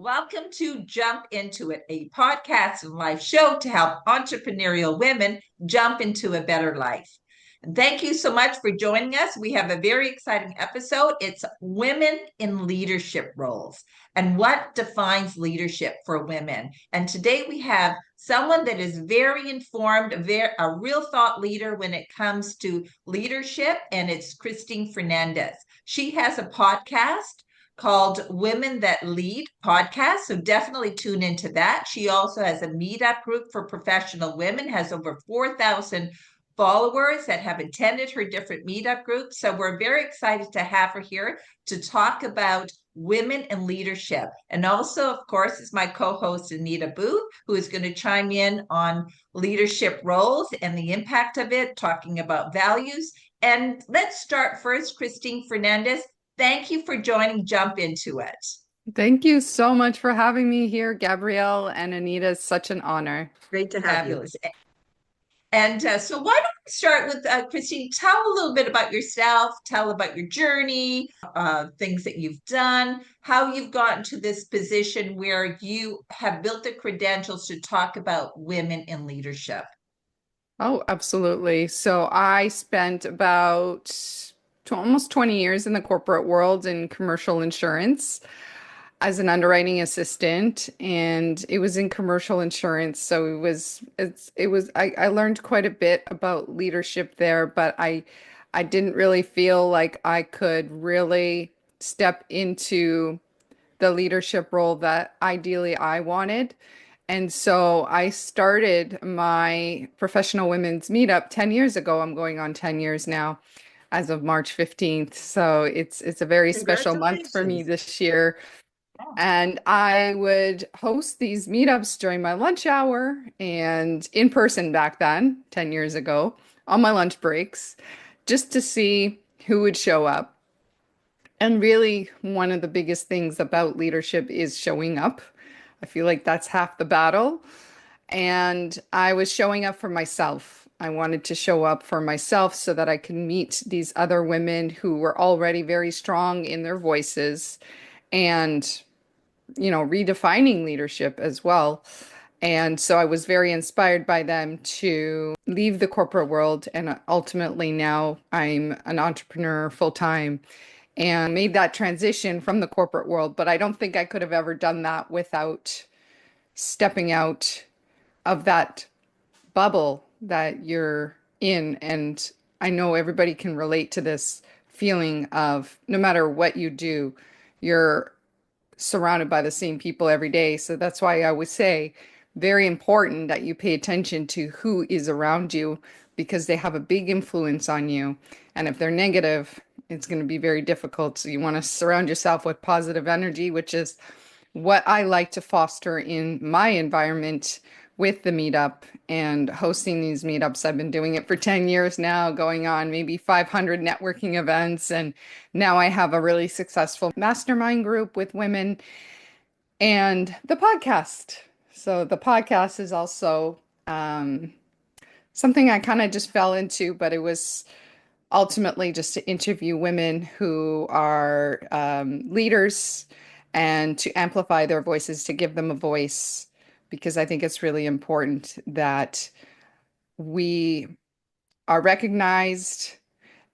Welcome to Jump Into It, a podcast and live show to help entrepreneurial women jump into a better life. And thank you so much for joining us. We have a very exciting episode. It's women in leadership roles and what defines leadership for women. And today we have someone that is very informed, a real thought leader when it comes to leadership, and it's Christine Fernandes. She has a podcast called Women That Lead podcast. So definitely tune into that. She also has a meetup group for professional women, has over 4,000 followers that have attended her different meetup groups. So we're very excited to have her here to talk about women in leadership. And also, of course, is my co-host Anita Booth, who is going to chime in on leadership roles and the impact of it, talking about values. And let's start first, Christine Fernandes. Thank you for joining Jump Into It. Thank you so much for having me here, Gabrielle and Anita. It's such an honor. Great to have you. And so why don't we start with Christine? Tell a little bit about yourself, tell about your journey, things that you've done, how you've gotten to this position where you have built the credentials to talk about women in leadership. Oh, absolutely. So I spent about almost 20 years in the corporate world in commercial insurance as an underwriting assistant, and it was in commercial insurance. So I learned quite a bit about leadership there, but I didn't really feel like I could really step into the leadership role that ideally I wanted. And so I started my professional women's meetup 10 years ago. I'm going on 10 years now as of March 15th. So it's a very special month for me this year. And I would host these meetups during my lunch hour and in person back then, 10 years ago, on my lunch breaks, just to see who would show up. And really, one of the biggest things about leadership is showing up. I feel like that's half the battle. And I was showing up for myself. I wanted to show up for myself so that I could meet these other women who were already very strong in their voices and, redefining leadership as well. And so I was very inspired by them to leave the corporate world. And ultimately now I'm an entrepreneur full time and made that transition from the corporate world. But I don't think I could have ever done that without stepping out of that bubble that you're in. And I know everybody can relate to this feeling of no matter what you do, you're surrounded by the same people every day. So that's why I would say very important that you pay attention to who is around you because they have a big influence on you. And if they're negative, it's going to be very difficult. So you want to surround yourself with positive energy, which is what I like to foster in my environment with the meetup and hosting these meetups. I've been doing it for 10 years now, going on maybe 500 networking events. And now I have a really successful mastermind group with women and the podcast. So the podcast is also something I kind of just fell into, but it was ultimately just to interview women who are leaders and to amplify their voices, to give them a voice, because I think it's really important that we are recognized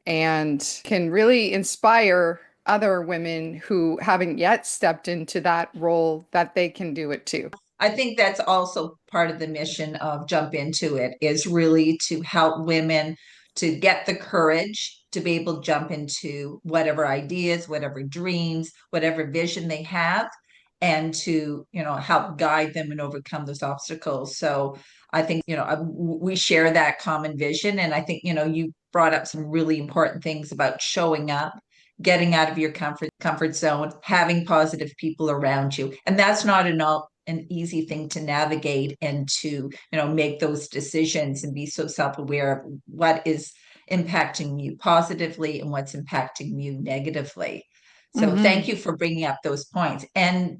and can really inspire other women who haven't yet stepped into that role that they can do it too. I think that's also part of the mission of Jump Into It is really to help women to get the courage to be able to jump into whatever ideas, whatever dreams, whatever vision they have, and to, help guide them and overcome those obstacles. So I think, we share that common vision. And I think, you brought up some really important things about showing up, getting out of your comfort zone, having positive people around you. And that's not an easy thing to navigate and to make those decisions and be so self-aware of what is impacting you positively and what's impacting you negatively. So thank you for bringing up those points. And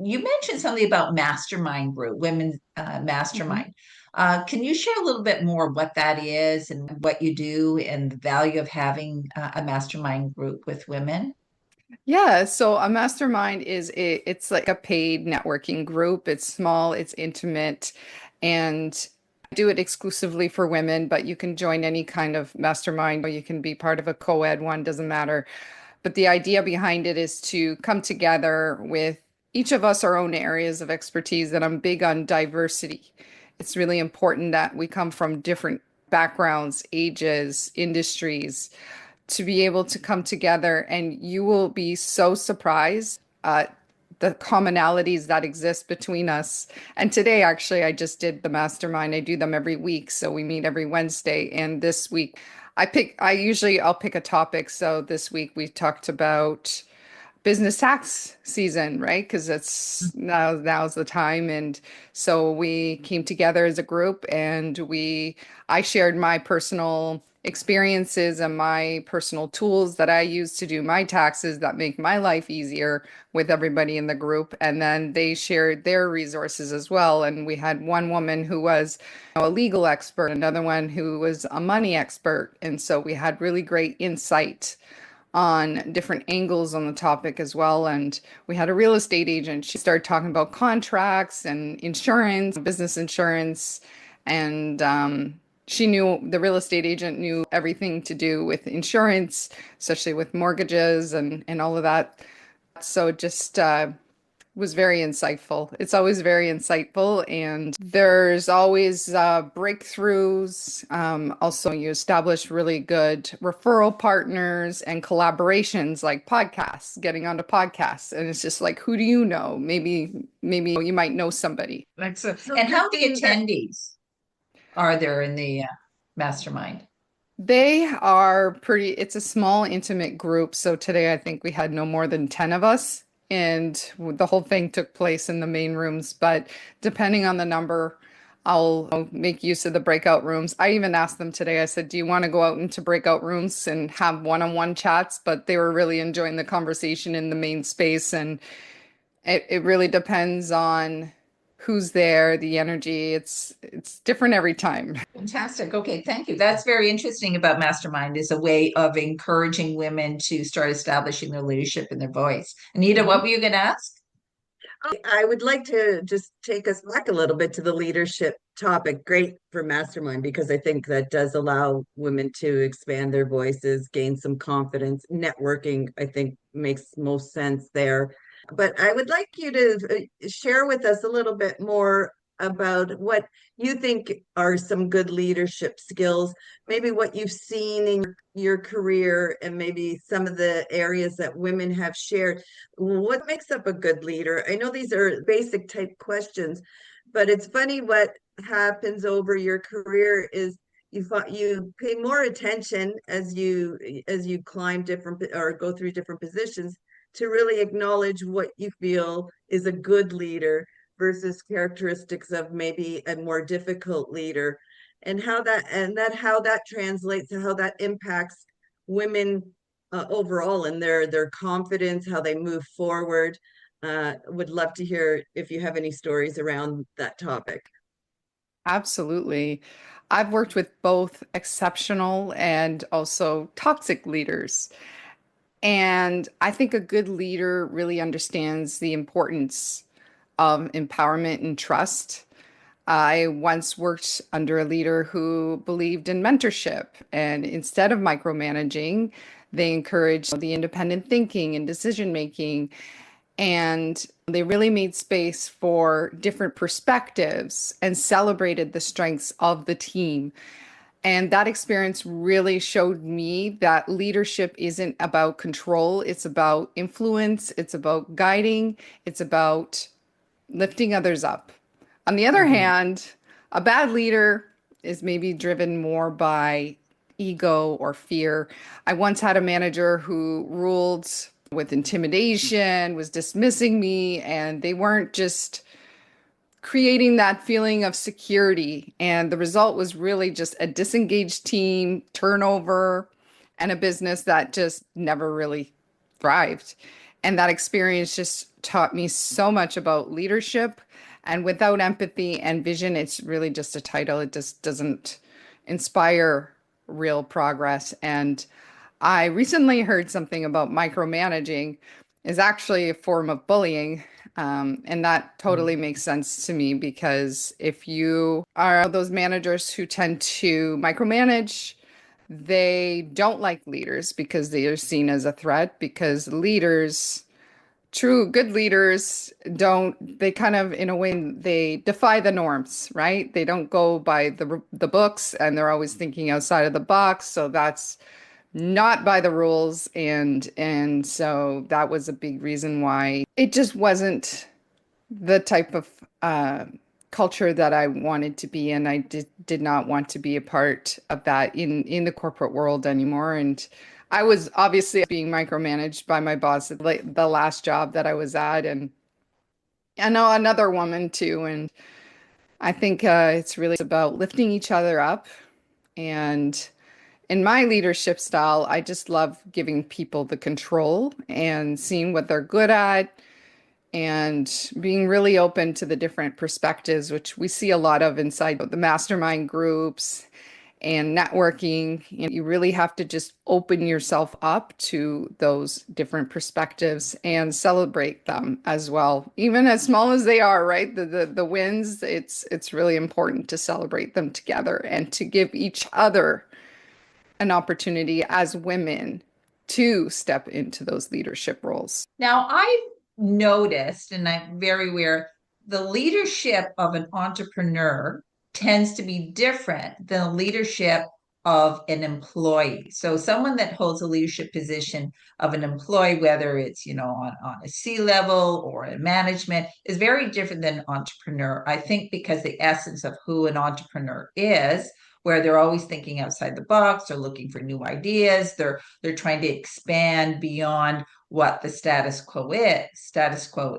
you mentioned something about mastermind group, women mastermind. Can you share a little bit more what that is and what you do and the value of having a mastermind group with women? Yeah, so a mastermind it's like a paid networking group. It's small, it's intimate, and I do it exclusively for women, but you can join any kind of mastermind or you can be part of a co-ed one, doesn't matter. But the idea behind it is to come together with each of us our own areas of expertise, and I'm big on diversity. It's really important that we come from different backgrounds, ages, industries to be able to come together, and you will be so surprised the commonalities that exist between us. And today, actually, I just did the mastermind. I do them every week, so we meet every Wednesday. And this week, I'll pick a topic. So this week we talked about business tax season, right? Because it's now's the time. And so we came together as a group and I shared my personal experiences and my personal tools that I use to do my taxes that make my life easier with everybody in the group. And then they shared their resources as well. And we had one woman who was a legal expert, another one who was a money expert. And so we had really great insight on different angles on the topic as well. And we had a real estate agent. She started talking about contracts and insurance, business insurance. And she knew the real estate agent knew everything to do with insurance, especially with mortgages and all of that. So it just was very insightful. It's always very insightful, and there's always breakthroughs. Also, you establish really good referral partners and collaborations like podcasts, getting onto podcasts. And it's just like, who do you know? Maybe you might know somebody. And how many attendees are there in the mastermind? They are pretty, it's a small, intimate group. So today I think we had no more than 10 of us, and the whole thing took place in the main rooms. But depending on the number, I'll make use of the breakout rooms. I even asked them today, I said, do you want to go out into breakout rooms and have one-on-one chats? But they were really enjoying the conversation in the main space. And it really depends on who's there, the energy. It's different every time. Fantastic. Okay, thank you. That's very interesting about Mastermind is a way of encouraging women to start establishing their leadership and their voice. Anita, what were you going to ask? I would like to just take us back a little bit to the leadership topic. Great for Mastermind because I think that does allow women to expand their voices, gain some confidence. Networking, I think, makes most sense there. But I would like you to share with us a little bit more about what you think are some good leadership skills, maybe what you've seen in your career, and maybe some of the areas that women have shared. What makes up a good leader? I know these are basic type questions, but it's funny what happens over your career is you pay more attention as you climb different or go through different positions to really acknowledge what you feel is a good leader versus characteristics of maybe a more difficult leader, and how that translates to how that impacts women overall and their confidence, how they move forward. Would love to hear if you have any stories around that topic. Absolutely. I've worked with both exceptional and also toxic leaders. And I think a good leader really understands the importance of empowerment and trust. I once worked under a leader who believed in mentorship, and instead of micromanaging, they encouraged the independent thinking and decision making. And they really made space for different perspectives and celebrated the strengths of the team. And that experience really showed me that leadership isn't about control, it's about influence, it's about guiding, it's about lifting others up. On the other Mhm. hand, a bad leader is maybe driven more by ego or fear. I once had a manager who ruled with intimidation, was dismissing me, and they weren't just creating that feeling of security. And the result was really just a disengaged team, turnover, and a business that just never really thrived. And that experience just taught me so much about leadership. And without empathy and vision, it's really just a title. It just doesn't inspire real progress. And I recently heard something about micromanaging is actually a form of bullying. And that totally makes sense to me because if you are those managers who tend to micromanage, they don't like leaders because they are seen as a threat, because leaders, true good leaders, they kind of, in a way, they defy the norms, right? They don't go by the books, and they're always thinking outside of the box. So that's not by the rules, and so that was a big reason why it just wasn't the type of culture that I wanted to be in. I did not want to be a part of that in the corporate world anymore. And I was obviously being micromanaged by my boss at the last job that I was at, and I know another woman too. And I think it's really about lifting each other up. And in my leadership style, I just love giving people the control and seeing what they're good at and being really open to the different perspectives, which we see a lot of inside the mastermind groups and networking. You really have to just open yourself up to those different perspectives and celebrate them as well, even as small as they are, right? The wins, it's really important to celebrate them together and to give each other an opportunity as women to step into those leadership roles. Now, I've noticed, and I'm very aware, the leadership of an entrepreneur tends to be different than the leadership of an employee. So someone that holds a leadership position of an employee, whether it's, on a C level or in management, is very different than an entrepreneur. I think because the essence of who an entrepreneur is, where they're always thinking outside the box, they're looking for new ideas, they're trying to expand beyond what the status quo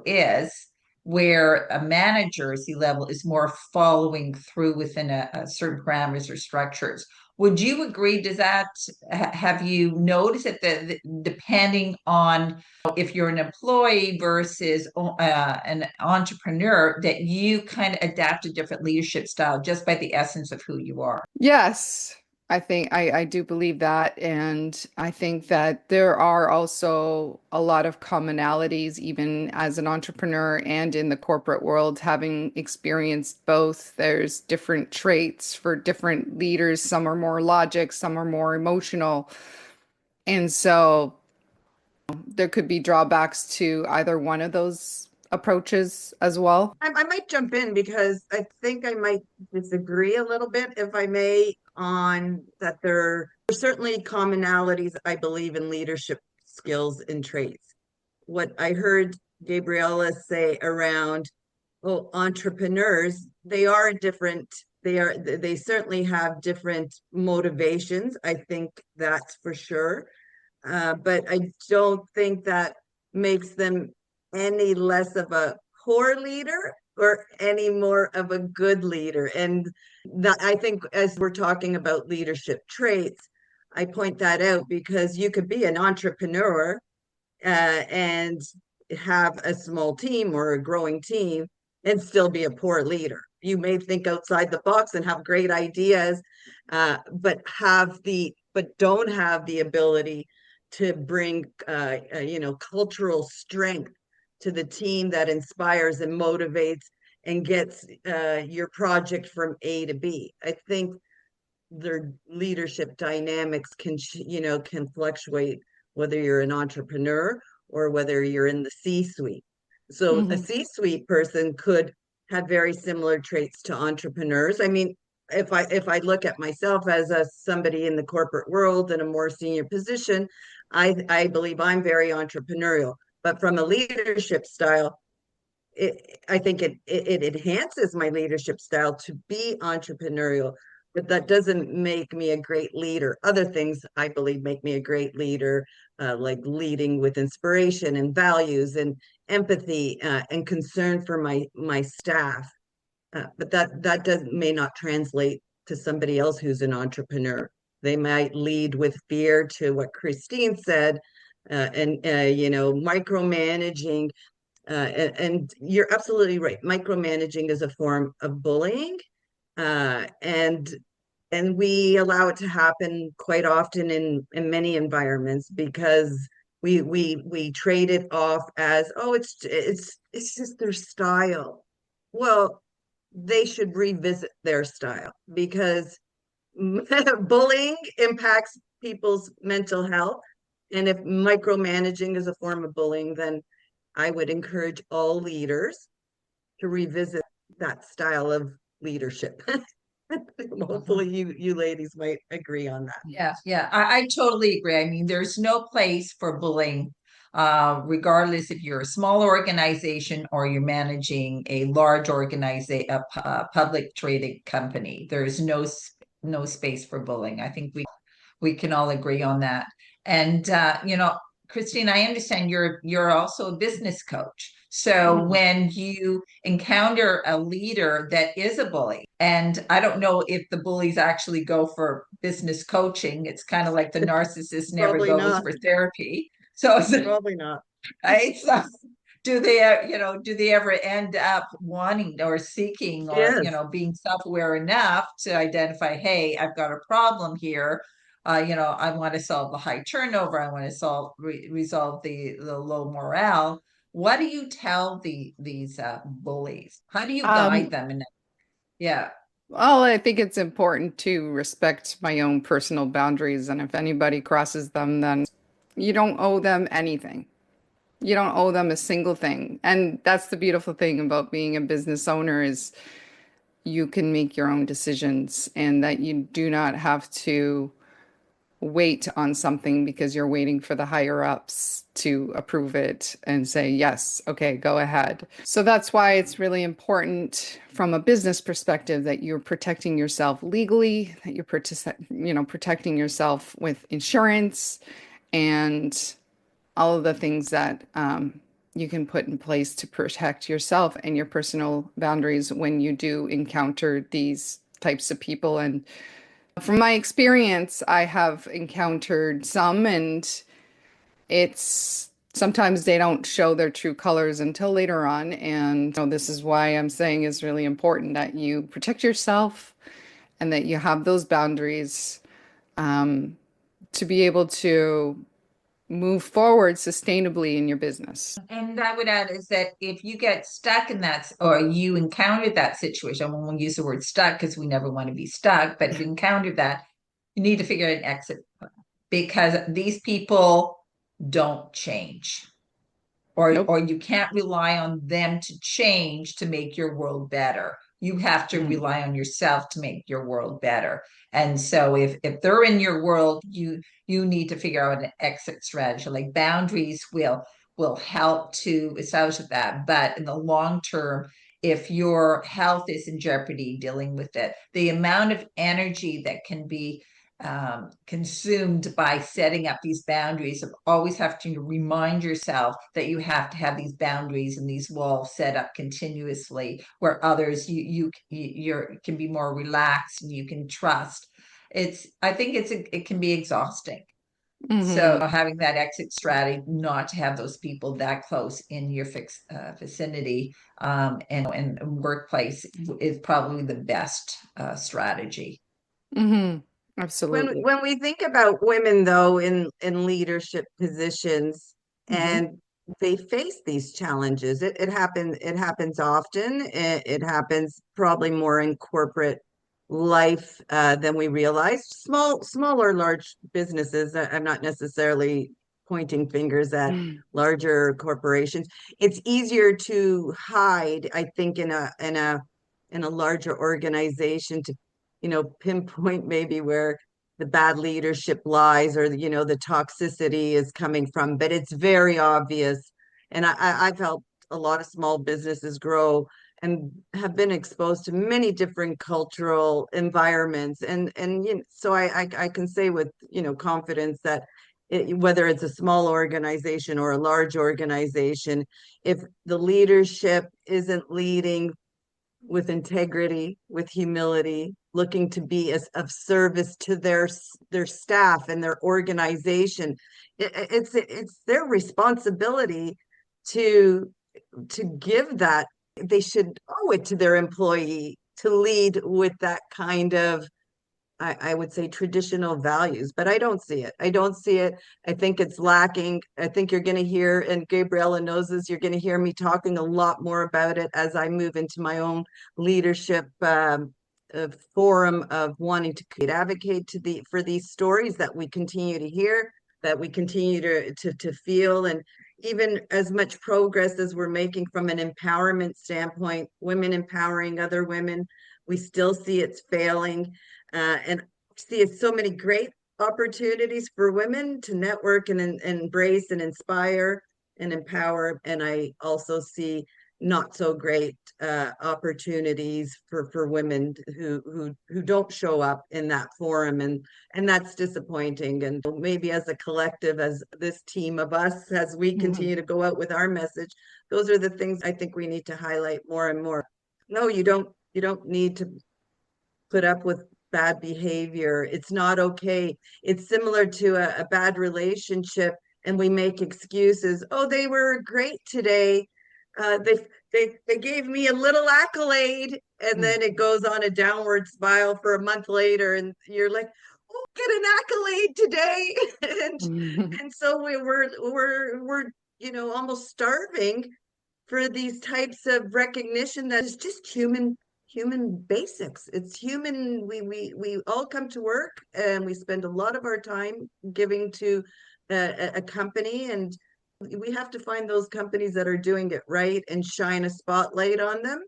is, where a manager C level is more following through within a certain parameters or structures. Would you agree? Have you noticed that depending on if you're an employee versus an entrepreneur, that you kind of adapt a different leadership style just by the essence of who you are? Yes, I do believe that. And I think that there are also a lot of commonalities, even as an entrepreneur and in the corporate world, having experienced both. There's different traits for different leaders. Some are more logic, some are more emotional. And so there could be drawbacks to either one of those approaches as well. I might jump in because I think I might disagree a little bit, if I may, on that there are certainly commonalities, I believe, in leadership skills and traits. What I heard Gabriella say around, oh, entrepreneurs, they certainly have different motivations. I think that's for sure. But I don't think that makes them any less of a poor leader or any more of a good leader. And I think as we're talking about leadership traits, I point that out because you could be an entrepreneur and have a small team or a growing team and still be a poor leader. You may think outside the box and have great ideas, but don't have the ability to bring cultural strength to the team that inspires and motivates and gets your project from A to B. I think their leadership dynamics can fluctuate whether you're an entrepreneur or whether you're in the C-suite. So a C-suite person could have very similar traits to entrepreneurs. I mean, if I look at myself as somebody in the corporate world in a more senior position, I believe I'm very entrepreneurial. But from a leadership style, I think it enhances my leadership style to be entrepreneurial, but that doesn't make me a great leader. Other things I believe make me a great leader, like leading with inspiration and values and empathy and concern for my staff. But that may not translate to somebody else who's an entrepreneur. They might lead with fear, to what Christine said, and micromanaging. And you're absolutely right. Micromanaging is a form of bullying, and And we allow it to happen quite often in many environments because we trade it off as, oh, it's just their style. Well, they should revisit their style because bullying impacts people's mental health. And if micromanaging is a form of bullying, then I would encourage all leaders to revisit that style of leadership. Hopefully you ladies might agree on that. Yeah, I totally agree. I mean, there's no place for bullying, regardless if you're a small organization or you're managing a large organization, a public traded company. There's no space for bullying. I think we can all agree on that. And Christine, I understand you're also a business coach. So Mhm. when you encounter a leader that is a bully, and I don't know if the bullies actually go for business coaching, it's kind of like the narcissist never Probably goes not. for therapy. So Probably not. right? So do they ever end up wanting or seeking or, Yes. being self-aware enough to identify, hey, I've got a problem here. I want to solve the high turnover. I want to resolve the low morale. What do you tell these bullies? How do you guide Um, them? Yeah, well, I think it's important to respect my own personal boundaries, and if anybody crosses them, then you don't owe them anything. You don't owe them a single thing. And that's the beautiful thing about being a business owner is you can make your own decisions and that you do not have to wait on something because you're waiting for the higher ups to approve it and say, yes, okay, go ahead. So that's why it's really important from a business perspective that you're protecting yourself legally, that you're protecting yourself with insurance and all of the things that you can put in place to protect yourself and your personal boundaries when you do encounter these types of people. And from my experience, I have encountered some, and it's sometimes they don't show their true colors until later on. And this is why I'm saying it's really important that you protect yourself and that you have those boundaries to be able to move forward sustainably in your business. and I would add is that if you get stuck in that, or you encountered that situation, I won't use the word stuck because we never want to be stuck, but if you encountered that, you need to figure out an exit plan because these people don't change, Nope. or you can't rely on them to change to make your world better. You have to Mm. rely on yourself to make your world better. And so if they're in your world, you need to figure out an exit strategy. Like boundaries will help to establish that. But in the long term, if your health is in jeopardy dealing with it, the amount of energy that can be consumed by setting up these boundaries of always having to remind yourself that you have to have these boundaries and these walls set up continuously where others you can be more relaxed and you can trust. I think it can be exhausting. So Hmm. having that exit strategy, not to have those people that close in your vicinity, and workplace is probably the best strategy. Hmm. When Absolutely. when we think about women though in leadership positions Mhm. and they face these challenges, it happens often. It happens probably more in corporate life than we realize. Small or large businesses. I'm not necessarily pointing fingers at larger corporations. It's easier to hide, I think, in a larger organization to pinpoint maybe where the bad leadership lies or the toxicity is coming from, but it's very obvious. And I've helped a lot of small businesses grow and have been exposed to many different cultural environments. And so I can say with confidence that whether it's a small organization or a large organization, if the leadership isn't leading with integrity, with humility, looking to be of service to their staff and their organization. It's their responsibility to give that. They should owe it to their employee to lead with that kind of I would say traditional values, but I don't see it. I don't see it. I think it's lacking. I think you're going to hear, and Gabriella knows this, you're going to hear me talking a lot more about it as I move into my own leadership forum of wanting to advocate for these stories that we continue to hear, that we continue to feel, and even as much progress as we're making from an empowerment standpoint, women empowering other women, we still see it's failing. And see so many great opportunities for women to network and embrace and inspire and empower. And I also see not so great opportunities for women who don't show up in that forum, and that's disappointing. And maybe as a collective, as this team of us, as we continue to go out with our message, those are the things I think we need to highlight more and more. No, you don't need to put up with bad behavior. It's not okay. It's similar to a bad relationship, and we make excuses. Oh, they were great today. They gave me a little accolade, and then it goes on a downward spiral for a month later, and you're like, oh, get an accolade today. and so we're almost starving for these types of recognition that is just human basics. It's human. We all come to work and we spend a lot of our time giving to a company, and we have to find those companies that are doing it right and shine a spotlight on them,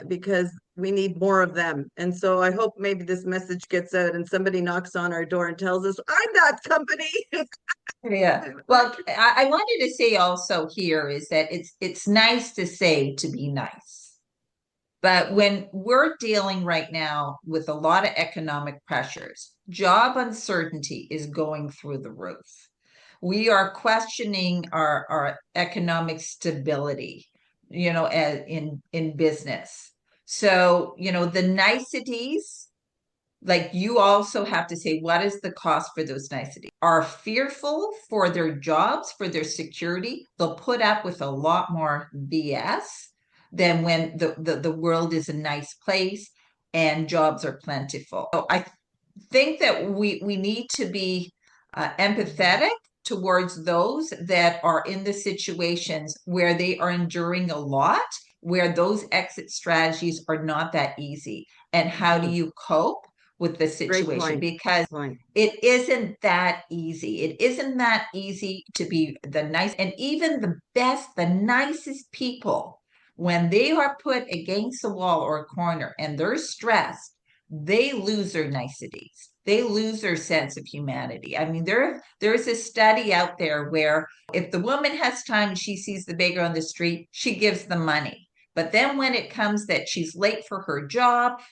because we need more of them. And so I hope maybe this message gets out and somebody knocks on our door and tells us, I'm that company. Yeah. Well, I wanted to say also here is that it's nice to say to be nice. But when we're dealing right now with a lot of economic pressures, job uncertainty is going through the roof. We are questioning our economic stability, in business. So, the niceties, like you also have to say, what is the cost for those niceties? Are fearful for their jobs, for their security. They'll put up with a lot more BS than when the world is a nice place and jobs are plentiful. So I think that we need to be empathetic towards those that are in the situations where they are enduring a lot, where those exit strategies are not that easy. And how do you cope with the situation? Because it isn't that easy. It isn't that easy to be the nice, and even the nicest people, when they are put against a wall or a corner and they're stressed, they lose their niceties. They lose their sense of humanity. I mean, there's a study out there where if the woman has time and she sees the beggar on the street, she gives them money. But then when it comes that she's late for her job,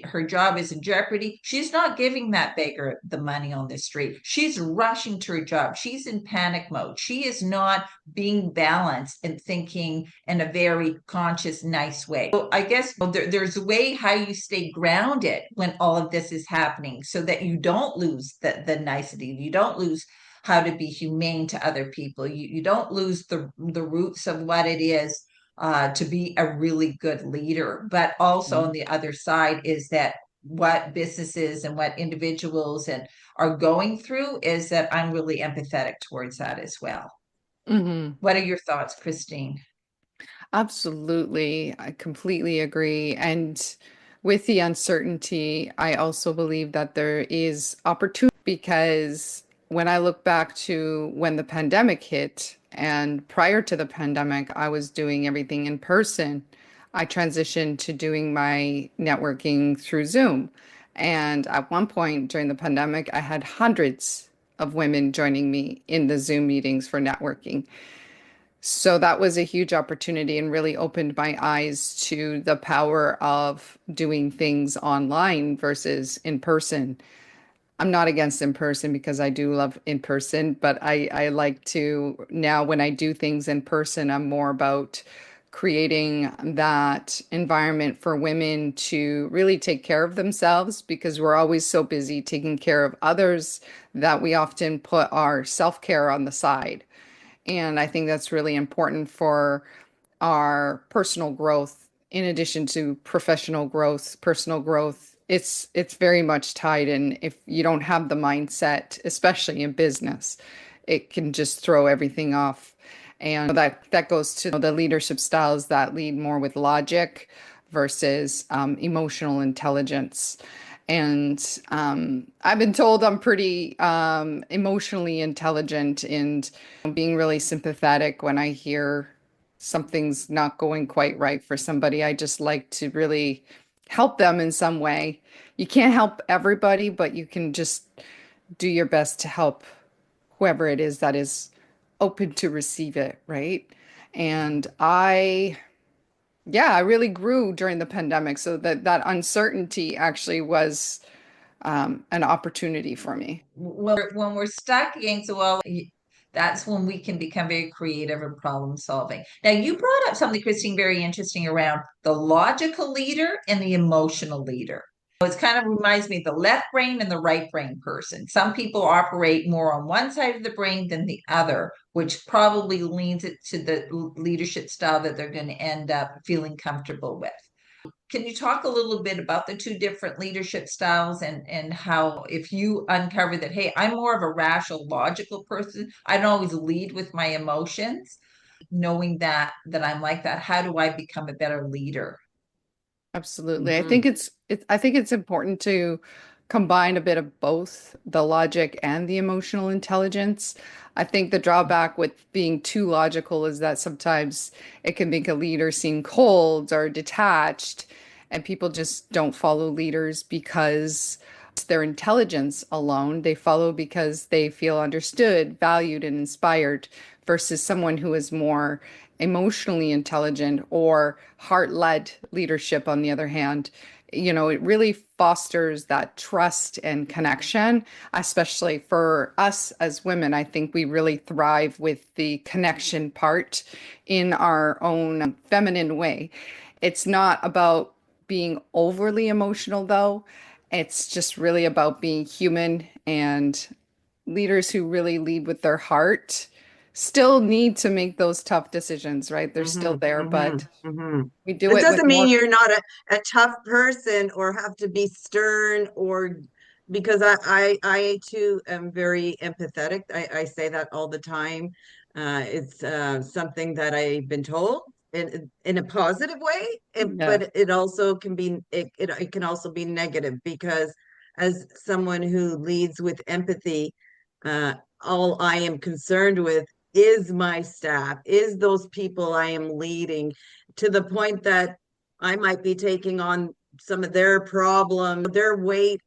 her job is in jeopardy, she's not giving that beggar the money on the street. She's rushing to her job. She's in panic mode. She is not being balanced and thinking in a very conscious, nice way. So I guess there's a way how you stay grounded when all of this is happening so that you don't lose the nicety. You don't lose how to be humane to other people. You don't lose the roots of what it is to be a really good leader. But also on the other side is that what businesses and what individuals are going through is that I'm really empathetic towards that as well. What are your thoughts, Christine? Absolutely. I completely agree. And with the uncertainty, I also believe that there is opportunity, because when I look back to when the pandemic hit, and prior to the pandemic, I was doing everything in person. I transitioned to doing my networking through Zoom. And at one point during the pandemic, I had hundreds of women joining me in the Zoom meetings for networking. So that was a huge opportunity and really opened my eyes to the power of doing things online versus in person. I'm not against in person because I do love in person, but I like to now when I do things in person, I'm more about creating that environment for women to really take care of themselves, because we're always so busy taking care of others that we often put our self-care on the side. And I think that's really important for our personal growth. In addition to professional growth, personal growth it's very much tied in. If you don't have the mindset, especially in business, it can just throw everything off. And that goes to the leadership styles that lead more with logic versus emotional intelligence. And I've been told I'm pretty emotionally intelligent and being really sympathetic when I hear something's not going quite right for somebody. I just like to really help them in some way. You can't help everybody, but you can just do your best to help whoever it is that is open to receive it, right? And I really grew during the pandemic, so that uncertainty actually was an opportunity for me. When we're stuck against the wall, that's when we can become very creative and problem solving. Now, you brought up something, Christine, very interesting around the logical leader and the emotional leader. It kind of reminds me of the left brain and the right brain person. Some people operate more on one side of the brain than the other, which probably leans it to the leadership style that they're going to end up feeling comfortable with. Can you talk a little bit about the two different leadership styles and how, if you uncover that, hey, I'm more of a rational, logical person, I don't always lead with my emotions, knowing that I'm like that, how do I become a better leader? Absolutely. Mhm. I think it's important to combine a bit of both the logic and the emotional intelligence. I think the drawback with being too logical is that sometimes it can make a leader seem cold or detached, and people just don't follow leaders because it's their intelligence alone. They follow because they feel understood, valued, and inspired versus someone who is more emotionally intelligent or heart-led leadership, on the other hand. It really fosters that trust and connection, especially for us as women. I think we really thrive with the connection part in our own feminine way. It's not about being overly emotional, though. It's just really about being human, and leaders who really lead with their heart still need to make those tough decisions, right? They're still Mhm, there, mhm, but mhm. we do It it with doesn't mean more. you're not a tough person or have to be stern or because I too am very empathetic. I say that all the time. It's something that I've been told in a positive way, Yeah. but it also can be it can also be negative because as someone who leads with empathy, uh, all I am concerned with is my staff, is those people I am leading to the point that I might be taking on some of their problem, their weight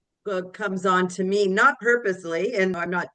comes on to me, not purposely, and I'm not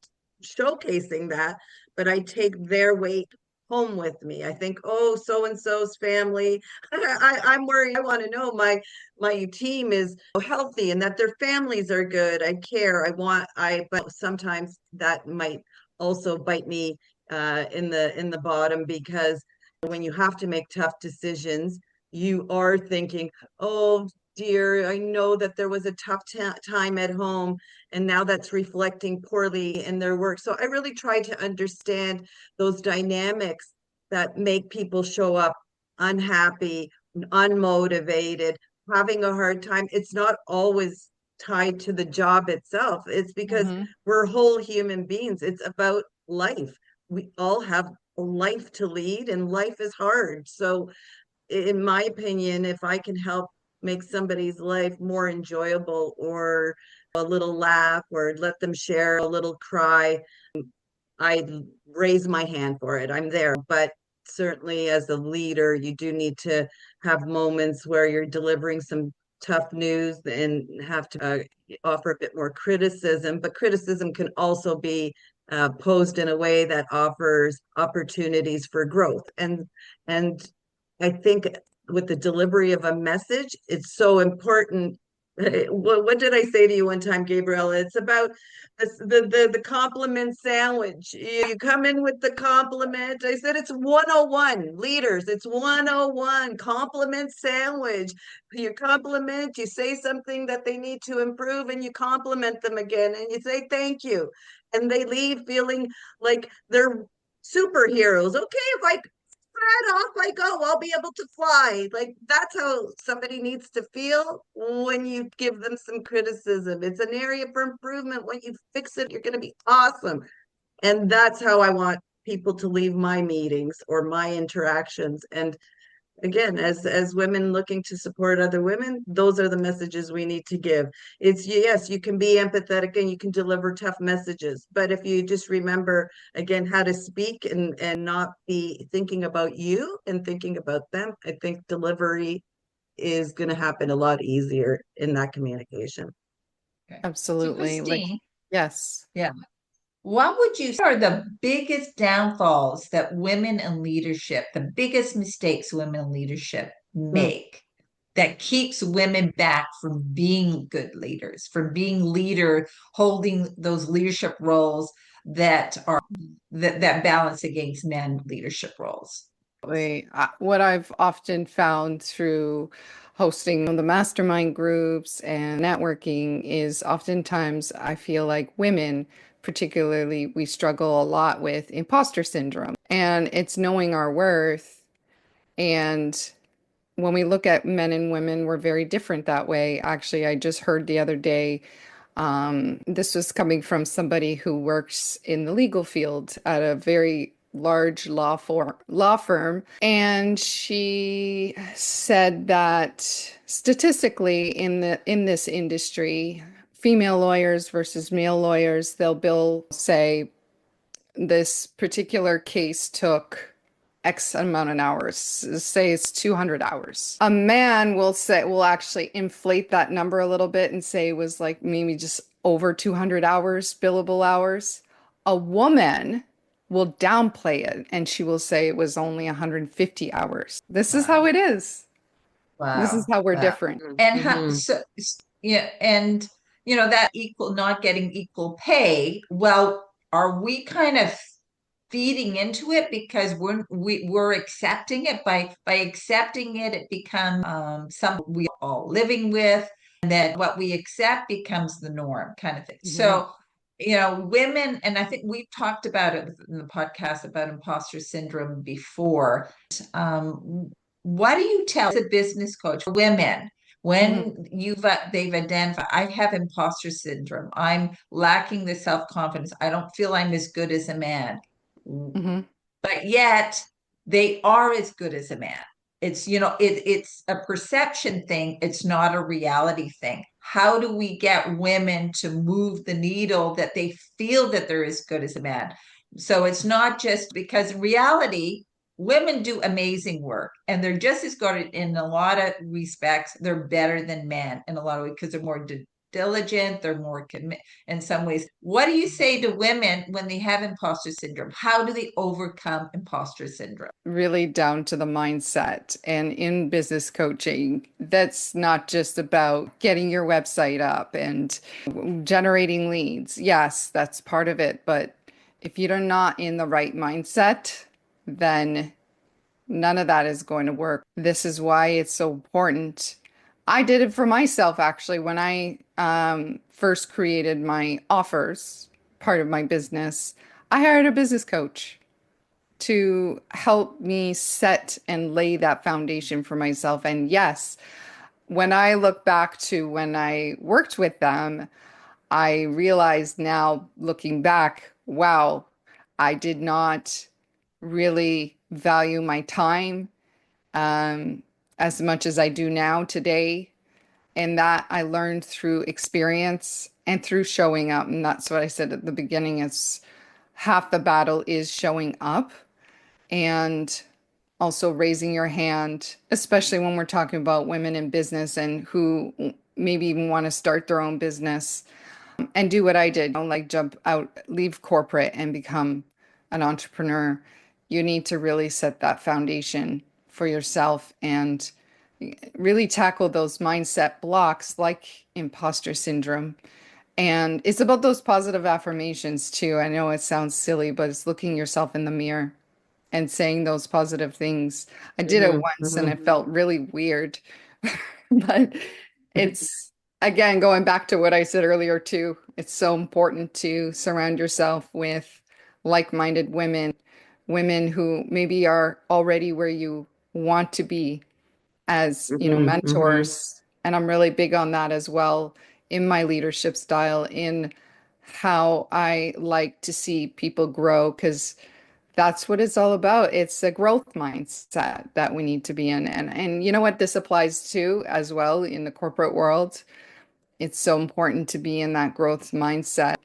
showcasing that, but I take their weight home with me. I think, oh, so and so's family. I'm worried. I want to know my team is healthy and that their families are good. I care. But sometimes that might also bite me in the bottom because when you have to make tough decisions, you are thinking, oh dear, I know that there was a tough time at home, and now that's reflecting poorly in their work. So I really try to understand those dynamics that make people show up unhappy, unmotivated, having a hard time. It's not always tied to the job itself. It's because Hmm. we're whole human beings. It's about life. We all have a life to lead, and life is hard. So in my opinion, if I can help make somebody's life more enjoyable or a little laugh or let them share a little cry, I raise my hand for it. I'm there. But certainly as a leader, you do need to have moments where you're delivering some tough news and have to offer a bit more criticism. But criticism can also be posed in a way that offers opportunities for growth. And I think with the delivery of a message, it's so important. What did I say to you one time, Gabriel? It's about the compliment sandwich. You come in with the compliment. I said it's 101 leaders. It's 101 compliment sandwich. You compliment, you say something that they need to improve, and you compliment them again, and you say thank you, and they leave feeling like they're superheroes. Okay, if I right, off I go. I'll be able to fly. Like that's how somebody needs to feel when you give them some criticism. It's an area for improvement. When you fix it, you're going to be awesome. And that's how I want people to leave my meetings or my interactions. And again, as women looking to support other women, those are the messages we need to give. It's yes, you can be empathetic and you can deliver tough messages, but if you just remember again how to speak and not be thinking about you and thinking about them, I think delivery is going to happen a lot easier in that communication. Okay. So Absolutely. Like, Christine, yes. yeah, what would you say are the biggest downfalls that women in leadership, the biggest mistakes women in leadership Mm. make that keeps women back from being good leaders, from being leader, holding those leadership roles that are that balance against men leadership roles? What I've often found through hosting the mastermind groups and networking is oftentimes I feel like women, particularly, we struggle a lot with imposter syndrome. And it's knowing our worth. And when we look at men and women, we're very different that way. Actually, I just heard the other day, this was coming from somebody who works in the legal field at a very large law firm, and she said that statistically in this industry, female lawyers versus male lawyers, they'll bill, say, this particular case took X amount of hours, say it's 200 hours. A man will actually inflate that number a little bit and say it was like maybe just over 200 hours, billable hours. A woman will downplay it and she will say it was only 150 hours. This is how Wow. it is. This is Wow. how we're Wow. different. And how Mm-hmm. so yeah, and that equal not getting equal pay. Well, are we kind of feeding into it because we're accepting it by accepting it, it becomes some we all living with, and that what we accept becomes the norm kind of thing. Mhm. So, women, and I think we've talked about it in the podcast about imposter syndrome before. What do you tell as a business coach women Mhm. when they've identified I have imposter syndrome, I'm lacking the self-confidence, I don't feel I'm as good as a man, Mhm. but yet they are as good as a man? It's it's a perception thing, it's not a reality thing. How do we get women to move the needle that they feel that they're as good as a man? So it's not just because in reality women do amazing work and they're just as good in a lot of respects, they're better than men in a lot of ways because they're more diligent, they're more commit in some ways. What do you say to women when they have imposter syndrome? How do they overcome imposter syndrome? Really down to the mindset. And in business coaching, that's not just about getting your website up and generating leads. Yes, that's part of it. But if you're not in the right mindset, then none of that is going to work. This is why it's so important. I did it for myself actually when I first created my offers, part of my business. I hired a business coach to help me set and lay that foundation for myself. And yes, when I look back to when I worked with them, I realized now looking back, wow, I did not really value my time um, as much as I do now today. And that I learned through experience and through showing up. And that's what I said at the beginning. It's half the battle is showing up and also raising your hand, especially when we're talking about women in business and who maybe even want to start their own business and do what I did, like jump out, leave corporate and become an entrepreneur. You need to really set that foundation for yourself and really tackle those mindset blocks like imposter syndrome. And it's about those positive affirmations too. I know it sounds silly, but it's looking yourself in the mirror and saying those positive things. I did it Mm-hmm. once and Mm-hmm. it felt really weird. But it's again going back to what I said earlier too. It's so important to surround yourself with like-minded women women who maybe are already where you want to be as, Hmm. mentors. And I'm really big on that as well in my leadership style, in how I like to see people grow, because that's what it's all about. It's a growth mindset that we need to be in. And you know what this applies to as well in the corporate world? It's so important to be in that growth mindset.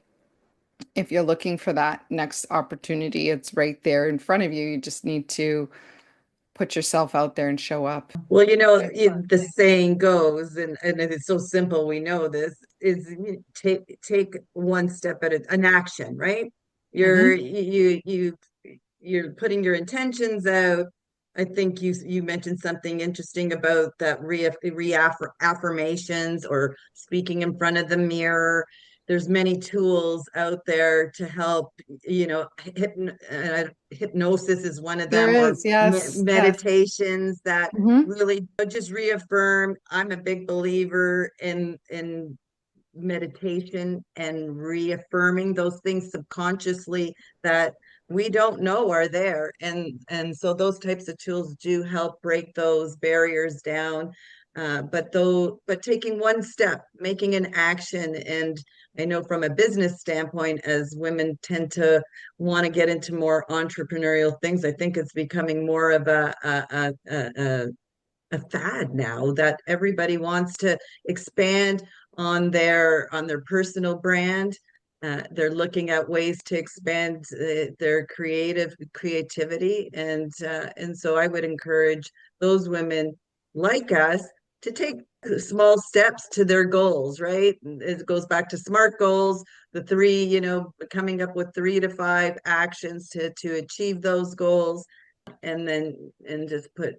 If you're looking for that next opportunity, it's right there in front of you. You just need to put yourself out there and show up. Well, the saying goes, and it's so simple, we know this, is take one step at an action, right? You're Hmm. you're putting your intentions out. I think you mentioned something interesting about that reaffirmations or speaking in front of the mirror. There's many tools out there to help, hypnosis is one of There them, or is, yes, yes. meditations that Hmm. really just reaffirm. I'm a big believer in meditation and reaffirming those things subconsciously that we don't know are there, and so those types of tools do help break those barriers down. But taking one step, making an action. And I know from a business standpoint, as women tend to want to get into more entrepreneurial things, I think it's becoming more of a fad now that everybody wants to expand on their personal brand. They're looking at ways to expand their creativity, and so I would encourage those women like us to take small steps to their goals. Right, it goes back to SMART goals, the three, coming up with 3 to 5 actions to achieve those goals, and just put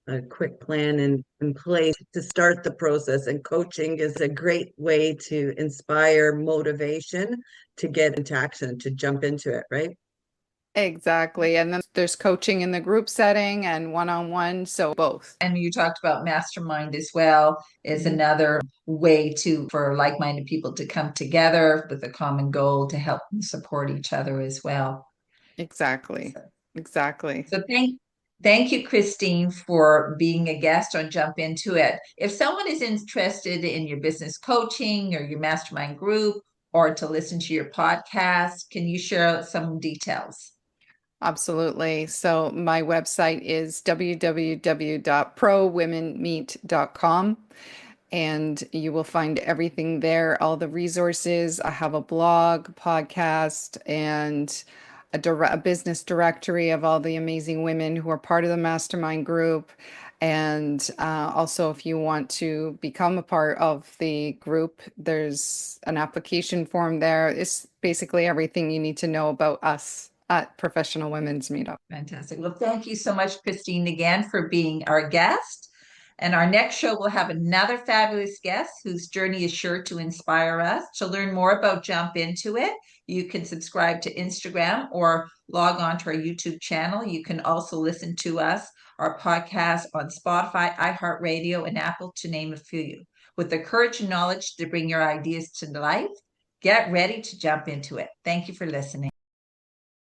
a quick plan in place to start the process. And coaching is a great way to inspire motivation to get into action, to jump into it, right? Exactly. And then there's coaching in the group setting and one-on-one, so both. And you talked about mastermind as well, is Mhm. another way for like-minded people to come together with a common goal to help and support each other as well. Exactly. Exactly. So thank you, Christine, for being a guest on Jump Into It. If someone is interested in your business coaching or your mastermind group, or to listen to your podcast, can you share some details? Absolutely. So my website is www.prowomenmeet.com, and you will find everything there, all the resources. I have a blog, podcast, and a business directory of all the amazing women who are part of the mastermind group. And also, if you want to become a part of the group, there's an application form there. It's basically everything you need to know about us at Professional Women's Meetup. Fantastic. Well, thank you so much, Christine, again for being our guest. And our next show will have another fabulous guest whose journey is sure to inspire us. To learn more about Jump Into It, you can subscribe to Instagram or log on to our YouTube channel. You can also listen to us, our podcast on Spotify, iHeartRadio, and Apple, to name a few. With the courage and knowledge to bring your ideas to life, get ready to jump into it. Thank you for listening.